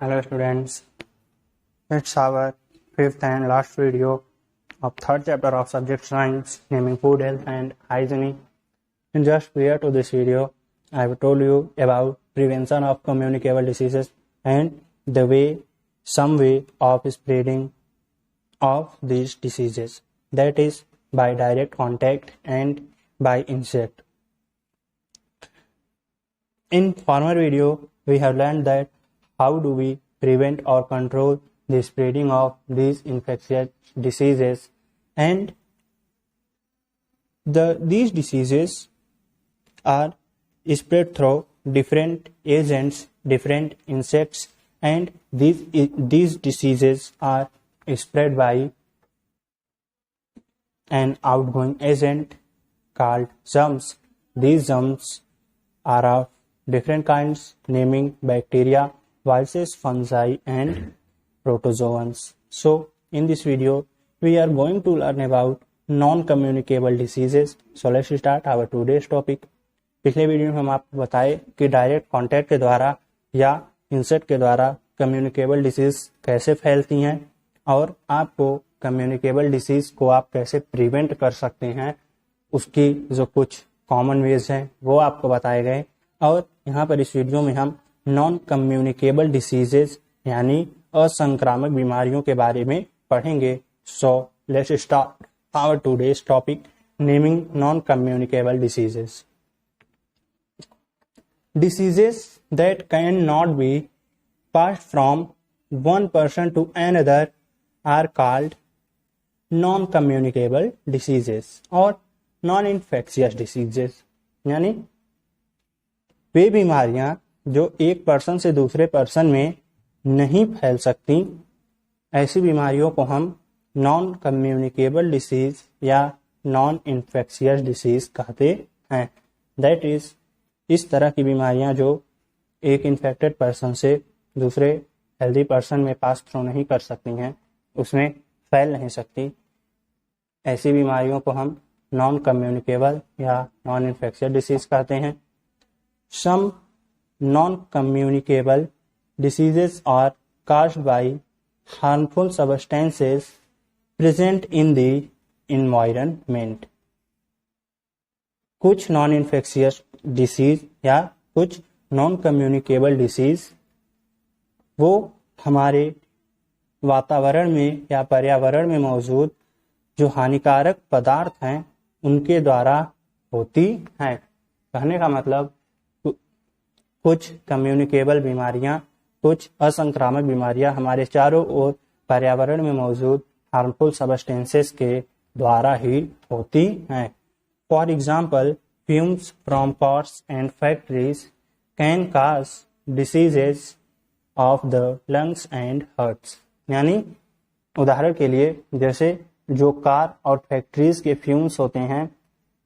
Hello students, it's our fifth and last video of third chapter of subject science naming food health and hygiene. And just prior to this video, I have told you about prevention of communicable diseases and some way of spreading of these diseases, that is by direct contact and by insect. In former video, we have learned that how do we prevent or control the spreading of these infectious diseases, and these diseases are spread through different agents, different insects, and these diseases are spread by an outgoing agent called germs. These germs are of different kinds, naming bacteria, viruses, fungi, and protozoans. So, in this video, we are going to learn about non-communicable diseases. So, let's start our today's topic. पिछले video में हम आपको बताए कि direct contact के द्वारा या insect के द्वारा कम्युनिकेबल डिसीज कैसे फैलती हैं और आपको कम्युनिकेबल डिसीज को आप कैसे प्रिवेंट कर सकते हैं, उसकी जो कुछ कॉमन वेज हैं वो आपको बताए गए। और यहाँ पर इस वीडियो में हम नॉन कम्युनिकेबल डिसीजेज यानी असंक्रामक बीमारियों के बारे में पढ़ेंगे। So let's start our today's topic naming non communicable diseases. Diseases that cannot be passed from one person to another are called non-communicable diseases और non-infectious diseases, यानी वे बीमारियां जो एक पर्सन से दूसरे पर्सन में नहीं फैल सकती, ऐसी बीमारियों को हम नॉन कम्युनिकेबल डिसीज या नॉन इन्फेक्शियस डिसीज कहते हैं। दैट इज इस तरह की बीमारियां जो एक इन्फेक्टेड पर्सन से दूसरे हेल्दी पर्सन में पास थ्रू नहीं कर सकती हैं, उसमें फैल नहीं सकती, ऐसी बीमारियों को हम नॉन कम्युनिकेबल या नॉन इन्फेक्शियस डिसीज कहते हैं। Some non communicable diseases are caused by harmful substances present in the environment. कुछ नॉन इन्फेक्शियस डिसीज या कुछ नॉन कम्युनिकेबल डिसीज वो हमारे वातावरण में या पर्यावरण में मौजूद जो हानिकारक पदार्थ हैं उनके द्वारा होती हैं। कहने का मतलब कुछ कम्युनिकेबल बीमारियां, कुछ असंक्रामक बीमारियां हमारे चारों ओर पर्यावरण में मौजूद हार्मफुल सब्सटेंसेस के द्वारा ही होती हैं। For example, fumes from cars and factories can cause diseases of the lungs and hearts. यानी उदाहरण के लिए जैसे जो कार और फैक्ट्रीज के फ्यूम्स होते हैं,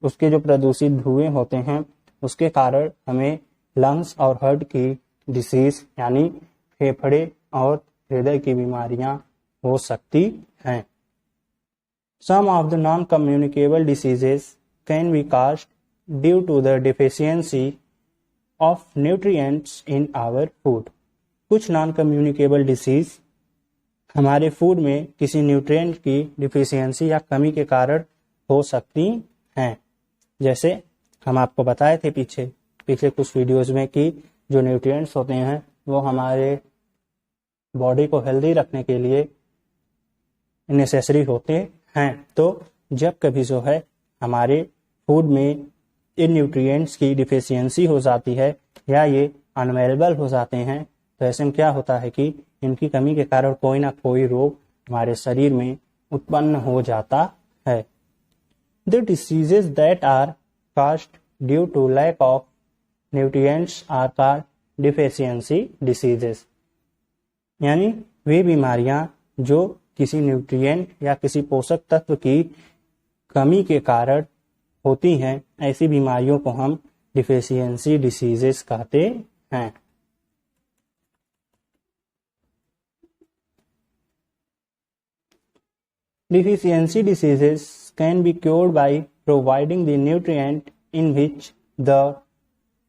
उसके जो प्रदूषित धुएं होते हैं, उसके कारण हमें लंग्स और हार्ट की डिसीज यानी फेफड़े और हृदय की बीमारियां हो सकती हैं। Some of the non-communicable diseases can be caused due to the deficiency of nutrients in our food. कुछ नॉन कम्युनिकेबल डिसीज हमारे फूड में किसी न्यूट्रिएंट की डिफिशियंसी या कमी के कारण हो सकती हैं। जैसे हम आपको बताए थे पिछले कुछ वीडियोज में कि जो न्यूट्रिएंट्स होते हैं वो हमारे बॉडी को हेल्दी रखने के लिए नेसेसरी होते हैं। तो जब कभी जो है हमारे फूड में इन न्यूट्रिएंट्स की डिफिशियंसी हो जाती है या ये अनअवेलेबल हो जाते हैं, तो ऐसे में क्या होता है कि इनकी कमी के कारण कोई ना कोई रोग हमारे शरीर में उत्पन्न हो जाता है। The diseases that are caused due to lack of nutrients are called deficiency diseases, यानी वे बीमारियां जो किसी न्यूट्रिएंट या किसी पोषक तत्व की कमी के कारण होती हैं, ऐसी बीमारियों को हम डिफिशियंसी डिसीजेस कहते हैं। Deficiency diseases can be cured by providing the nutrient in which the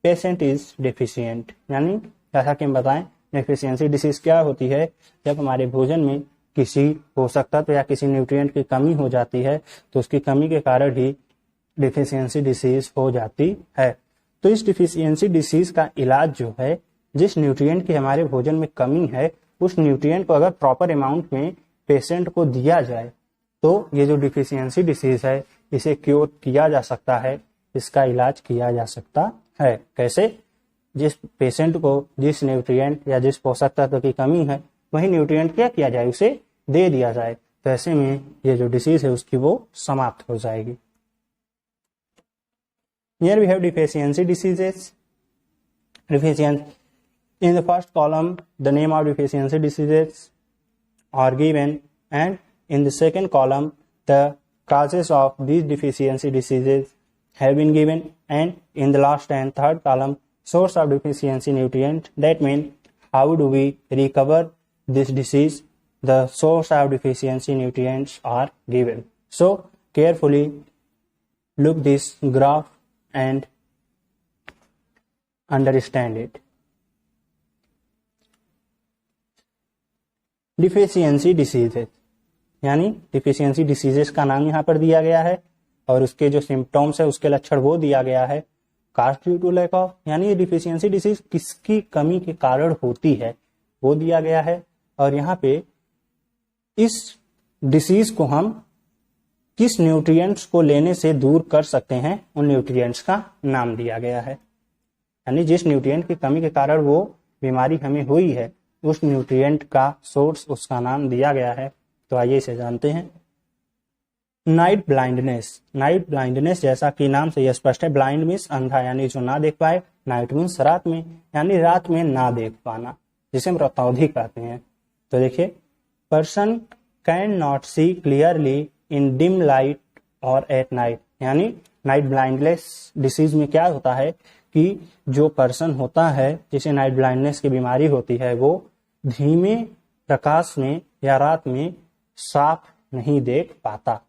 patient is deficient, यानी जैसा कि हम बताएं डेफिशिएंसी डिसीज क्या होती है? जब हमारे भोजन में किसी पोषक तत्व या किसी न्यूट्रिएंट की कमी हो जाती है तो उसकी कमी के कारण ही डिफिशियंसी डिसीज हो जाती है। तो इस डिफिशियंसी डिसीज का इलाज जो है, जिस न्यूट्रिएंट की हमारे भोजन में कमी है उस न्यूट्रिएंट को अगर प्रॉपर अमाउंट में पेशेंट को दिया जाए तो ये जो डिफिशियंसी डिसीज है इसे क्योर किया जा सकता है, इसका इलाज किया जा सकता है। कैसे? जिस पेशेंट को जिस न्यूट्रिएंट या जिस पोषक तत्व की कमी है वही न्यूट्रिएंट क्या किया जाए, उसे दे दिया जाए, तो ऐसे में ये जो डिसीज है उसकी वो समाप्त हो जाएगी। Here we have deficiency diseases. Deficiency. In the first column, the name of deficiency diseases are given, and in the second column, the causes of these deficiency diseases have been given, and in the last and third column, source of deficiency nutrient. That means how do we recover this disease? The source of deficiency nutrients are given. So carefully look this graph and understand it. Deficiency diseases यानी deficiency diseases का नाम यहाँ पर दिया गया है और उसके जो सिम्टम्स है उसके लक्षण वो दिया गया है। Caused due to lack of यानी ये डिफिशियंसी डिसीज किसकी कमी के कारण होती है वो दिया गया है, और यहाँ पे इस डिसीज को हम किस न्यूट्रिएंट्स को लेने से दूर कर सकते हैं उन न्यूट्रिएंट्स का नाम दिया गया है। यानी जिस न्यूट्रिएंट की कमी के कारण वो बीमारी हमें हुई है उस न्यूट्रिएंट का सोर्स, उसका नाम दिया गया है। तो आइए इसे जानते हैं। Night blindness. नाइट ब्लाइंडनेस जैसा कि नाम से यह स्पष्ट है, ब्लाइंड मीन्स अंधा यानी जो ना देख पाए, नाइट मीन्स रात में यानी रात में ना देख पाना, जिसे हम रतौंधी कहते हैं। तो देखिए, person can not see clearly in dim light और एट नाइट। यानी नाइट ब्लाइंडनेस डिसीज में क्या होता है कि जो पर्सन होता है जिसे नाइट ब्लाइंडनेस की बीमारी होती है वो धीमे प्रकाश में या रात में साफ नहीं देख पाता।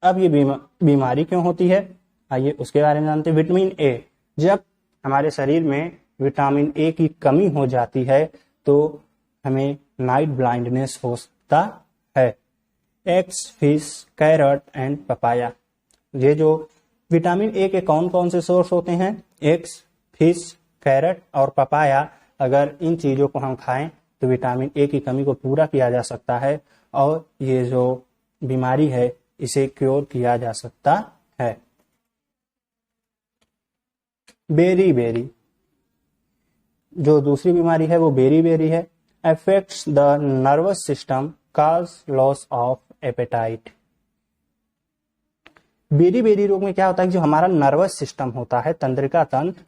अब ये बीमारी क्यों होती है, आइए उसके बारे में जानते हैं। विटामिन ए, जब हमारे शरीर में विटामिन ए की कमी हो जाती है तो हमें नाइट ब्लाइंडनेस हो सकता है। Eggs, fish, carrot and papaya, ये जो विटामिन ए के कौन कौन से सोर्स होते हैं? एग्स, फिश, कैरट और पपाया। अगर इन चीजों को हम खाएं तो विटामिन ए की कमी को पूरा किया जा सकता है और ये जो बीमारी है इसे क्योर किया जा सकता है। बेरी बेरी, जो दूसरी बीमारी है वो बेरी बेरी है। Affects the nervous system, cause loss of appetite. Beriberi रोग में क्या होता है कि जो हमारा नर्वस सिस्टम होता है, तंत्रिका तंत्र,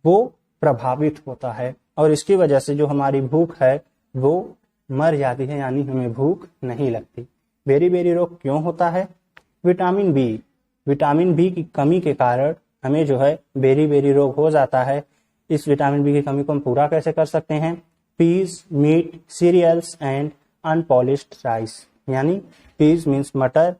वो प्रभावित होता है और इसकी वजह से जो हमारी भूख है वो मर जाती है, यानी हमें भूख नहीं लगती। बेरी बेरी रोग क्यों होता है? विटामिन बी, विटामिन बी की कमी के कारण हमें जो है बेरी बेरी रोग हो जाता है। इस विटामिन बी की कमी को हम पूरा कैसे कर सकते हैं? Peas, meat, cereals and unpolished rice. यानी पीस मीन्स मटर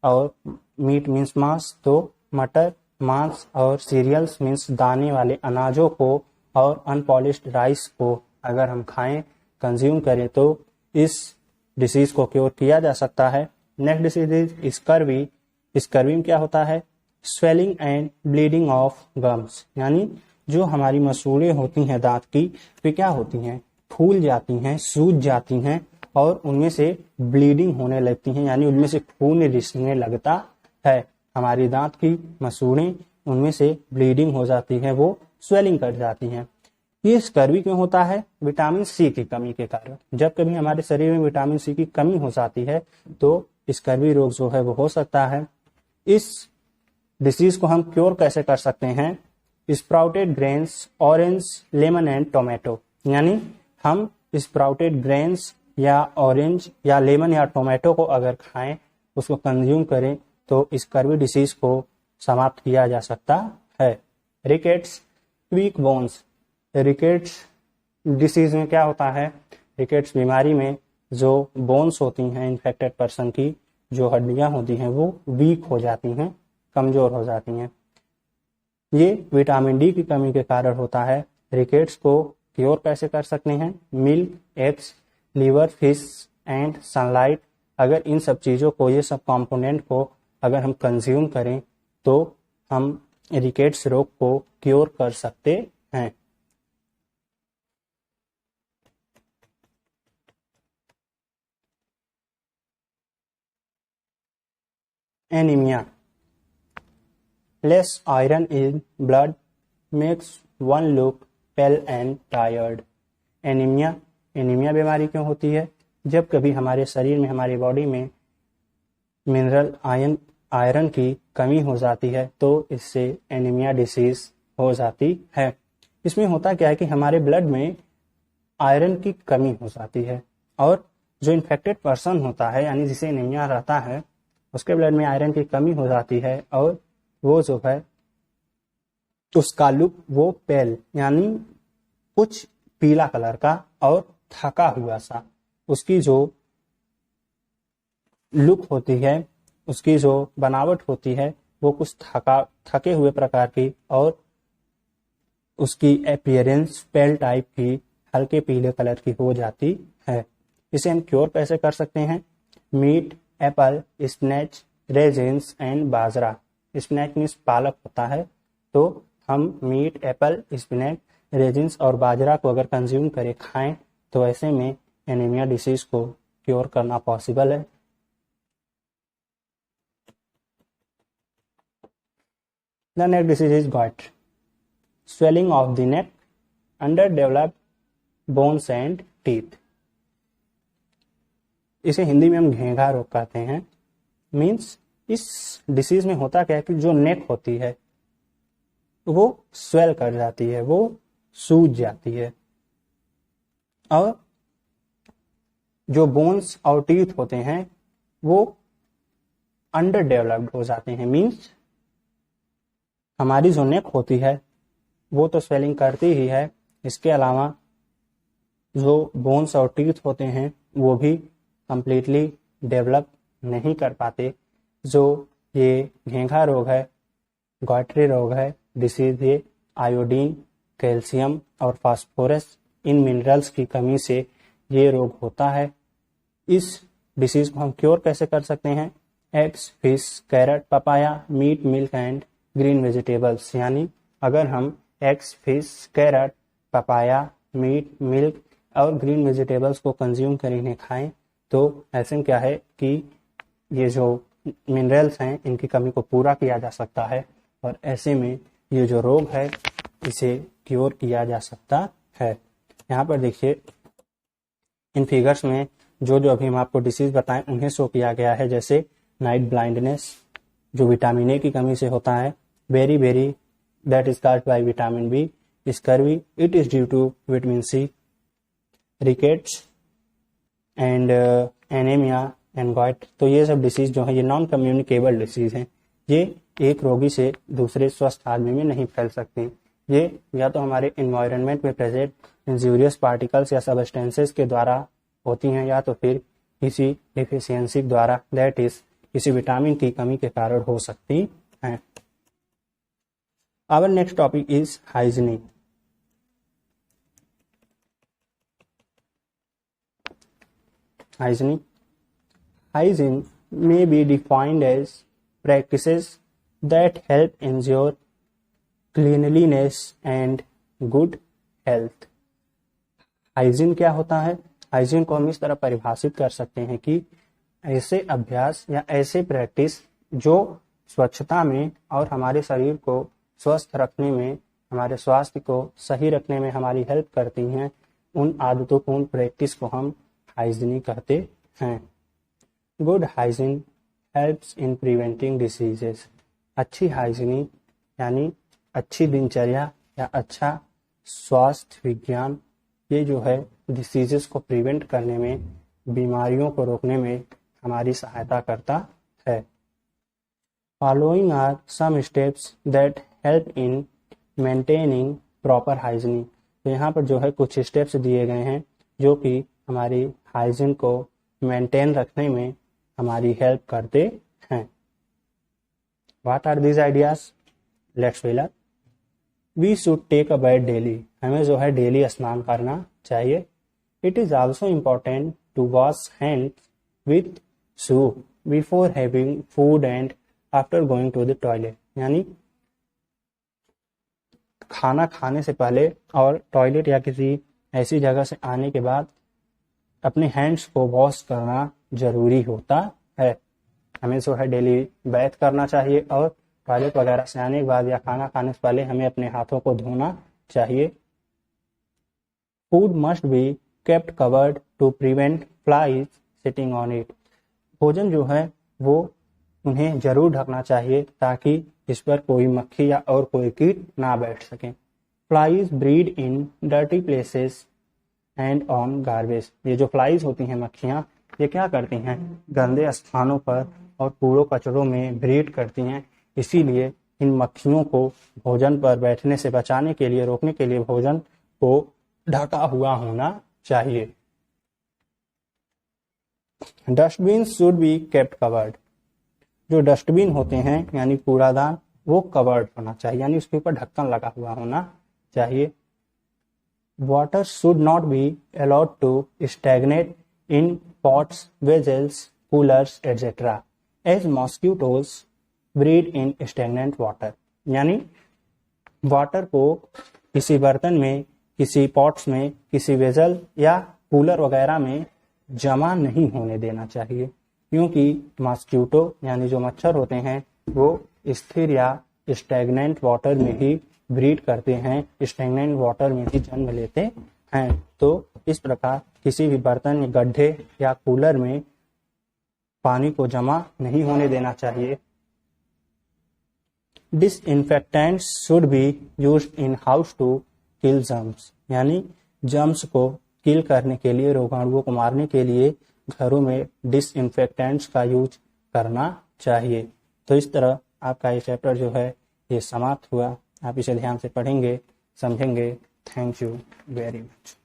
और मीट मीन्स मांस, तो मटर, मांस और सीरियल्स मीन्स दाने वाले अनाजों को और अनपॉलिश्ड राइस को अगर हम खाएं, कंज्यूम करें तो इस डिसीज को क्योर किया जा सकता है। Next disease is scurvy. Scurvy में क्या होता है? Swelling and bleeding of gums, यानी जो हमारी मसूड़ें होती हैं दांत की वे क्या होती हैं? फूल जाती हैं, सूज जाती हैं और उनमें से ब्लीडिंग होने लगती हैं, यानी उनमें से खून रिसने लगता है। हमारी दांत की मसूड़ें, उनमें से ब्लीडिंग हो जाती है, वो स्वेलिंग कर जाती हैं। ये स्कर्वी क्यों होता है? विटामिन सी की कमी के कारण। जब कभी हमारे शरीर में विटामिन सी की कमी हो जाती है तो स्कर्वी रोग जो है वो हो सकता है। इस डिसीज को हम क्योर कैसे कर सकते हैं? Sprouted grains, orange, lemon and tomato. यानी हम स्प्राउटेड ग्रेन्स या ऑरेंज या लेमन या टोमेटो को अगर खाएं, उसको कंज्यूम करें तो स्कर्वी डिसीज को समाप्त किया जा सकता है। Rickets, weak bones. Rickets disease में क्या होता है? रिकेट्स बीमारी में जो बोन्स होती हैं इन्फेक्टेड पर्सन की, जो हड्डियां होती हैं वो वीक हो जाती हैं, कमजोर हो जाती हैं। ये विटामिन डी की कमी के कारण होता है। रिकेट्स को क्योर कैसे कर सकते हैं? Milk, eggs, liver, fish and sunlight, अगर इन सब चीज़ों को, ये सब कंपोनेंट को अगर हम कंज्यूम करें तो हम रिकेट्स रोग को क्योर कर सकते हैं। Anaemia, less iron in blood makes one look pale and tired. Anaemia बीमारी क्यों होती है? जब कभी हमारे शरीर में, हमारी बॉडी में मिनरल आयरन की कमी हो जाती है तो इससे एनीमिया डिसीज हो जाती है। इसमें होता क्या है कि हमारे ब्लड में आयरन की कमी हो जाती है और जो इन्फेक्टेड पर्सन होता है, यानी जिसे एनीमिया रहता है, उसके ब्लड में आयरन की कमी हो जाती है और वो जो है उसका लुक वो पेल, यानी कुछ पीला कलर का और थका हुआ सा, उसकी जो लुक होती है, उसकी जो बनावट होती है वो कुछ थके हुए प्रकार की और उसकी अपीयरेंस पेल टाइप की, हल्के पीले कलर की हो जाती है। इसे हम क्योर कैसे कर सकते हैं? Meat, apple, spinach, raisins and bajra. Spinach means पालक होता है, तो हम मीट, एप्पल, स्पिनच, रेजिन्स और बाजरा को अगर कंज्यूम करें, खाएं, तो ऐसे में एनीमिया डिसीज को क्योर करना पॉसिबल है। The neck disease is gout, swelling of the neck, underdeveloped bones and teeth. इसे हिंदी में हम घेंघा रोग कहते हैं। मीन्स इस डिसीज में होता क्या है कि जो नेक होती है वो स्वेल कर जाती है, वो सूज जाती है और जो बोन्स और टीथ होते हैं वो अंडर डेवलप्ड हो जाते हैं। मीन्स हमारी जो नेक होती है वो तो स्वेलिंग करती ही है, इसके अलावा जो बोन्स और टीथ होते हैं वो भी कंप्लीटली डेवलप नहीं कर पाते। जो ये घेंघा रोग है, गॉइट्री रोग है, डिसीज, ये आयोडीन, कैल्शियम और फास्फोरस, इन मिनरल्स की कमी से ये रोग होता है। इस डिसीज को हम क्योर कैसे कर सकते हैं? Eggs, fish, carrot, papaya, meat, milk and green vegetables, यानी अगर हम eggs, fish, carrot, papaya, meat, milk और ग्रीन वेजिटेबल्स को कंज्यूम कर इन्हें खाएं तो ऐसे में क्या है कि ये जो मिनरल्स हैं इनकी कमी को पूरा किया जा सकता है और ऐसे में ये जो रोग है इसे क्योर किया जा सकता है। यहाँ पर देखिए इन फिगर्स में जो जो अभी हम आपको डिसीज बताएं उन्हें शो किया गया है, जैसे नाइट ब्लाइंडनेस जो विटामिन ए की कमी से होता है, beri that is caused by vitamin B, scurvy it is due to vitamin C, rickets and anaemia and goitre. तो ये सब डिसीज जो है ये नॉन कम्युनिकेबल डिसीज हैं। ये एक रोगी से दूसरे स्वस्थ आदमी में नहीं फैल सकते। ये या तो हमारे एनवायरनमेंट में प्रेजेंट इंजूरियस पार्टिकल्स या सबस्टेंसेस के द्वारा होती हैं या तो फिर किसी डिफिशियंसी द्वारा, दैट इज किसी विटामिन की कमी के कारण हो सकती हैं। Our next topic is hygiene. Hygiene may be defined as practices that help ensure cleanliness and good health. Hygiene क्या होता है? हाइजीन को हम इस तरह परिभाषित कर सकते हैं कि ऐसे अभ्यास या ऐसे प्रैक्टिस जो स्वच्छता में और हमारे शरीर को स्वस्थ रखने में, हमारे स्वास्थ्य को सही रखने में हमारी हेल्प करती हैं, उन आदतों को, उन प्रैक्टिस को हम हाइजीन कहते हैं। Good hygiene helps in preventing diseases. अच्छी हाइजीन यानी अच्छी दिनचर्या या अच्छा स्वास्थ्य विज्ञान, ये जो है डिसीजेस को प्रिवेंट करने में, बीमारियों को रोकने में हमारी सहायता करता है। Following are some steps that help in maintaining proper hygiene. तो यहाँ पर जो है कुछ स्टेप्स दिए गए हैं जो कि हमारी हाइजीन को मेंटेन रखने में हमारी हेल्प करते हैं। What are these ideas? Let's fill up. We should take a bath daily, हमें जो है डेली स्नान करना चाहिए। It is also important to wash hand with soap before having food and after going to the toilet, यानी खाना खाने से पहले और टॉयलेट या किसी ऐसी जगह से आने के बाद अपने हैंड्स को वॉश करना जरूरी होता है। हमें जो है डेली बैथ करना चाहिए और टॉयलेट वगैरह से आने के बाद या खाना खाने से पहले हमें अपने हाथों को धोना चाहिए। Food must be kept covered to prevent flies sitting on it, भोजन जो है वो उन्हें जरूर ढकना चाहिए ताकि इस पर कोई मक्खी या और कोई कीट ना बैठ सके। Flies breed in dirty places and on garbage, ये जो फ्लाइज होती हैं मक्खियाँ, ये क्या करती हैं, गंदे स्थानों पर और कूड़ों कचरों में ब्रीड करती हैं। इसीलिए इन मक्खियों को भोजन पर बैठने से बचाने के लिए, रोकने के लिए भोजन को ढका हुआ होना चाहिए। Dustbin should be kept covered, जो डस्टबिन होते हैं यानी कूड़ादान, वो कवर्ड होना चाहिए, यानी उसके ऊपर ढक्कन लगा हुआ होना चाहिए। Water should not be allowed to stagnate in pots, vessels, coolers etcetera as mosquitoes breed in stagnant water, यानी वाटर को किसी बर्तन में, किसी पॉट्स में, किसी वेजल या कूलर वगैरह में जमा नहीं होने देना चाहिए, क्योंकि मॉस्किटो यानी जो मच्छर होते हैं वो स्थिर या स्टैग्नेंट वाटर में ही ब्रीड करते हैं, स्टैग्नेंट वाटर में ही जन्म लेते हैं। तो इस प्रकार किसी भी बर्तन, गड्ढे या कूलर में पानी को जमा नहीं होने देना चाहिए। Disinfectants should be used in house to kill germs, यानी जर्म्स को किल करने के लिए, रोगाणुओं को मारने के लिए घरों में डिसइंफेक्टेंट्स का यूज करना चाहिए। तो इस तरह आपका ये चैप्टर जो है ये समाप्त हुआ। आप इसे ध्यान से पढ़ेंगे, समझेंगे। Thank you very much.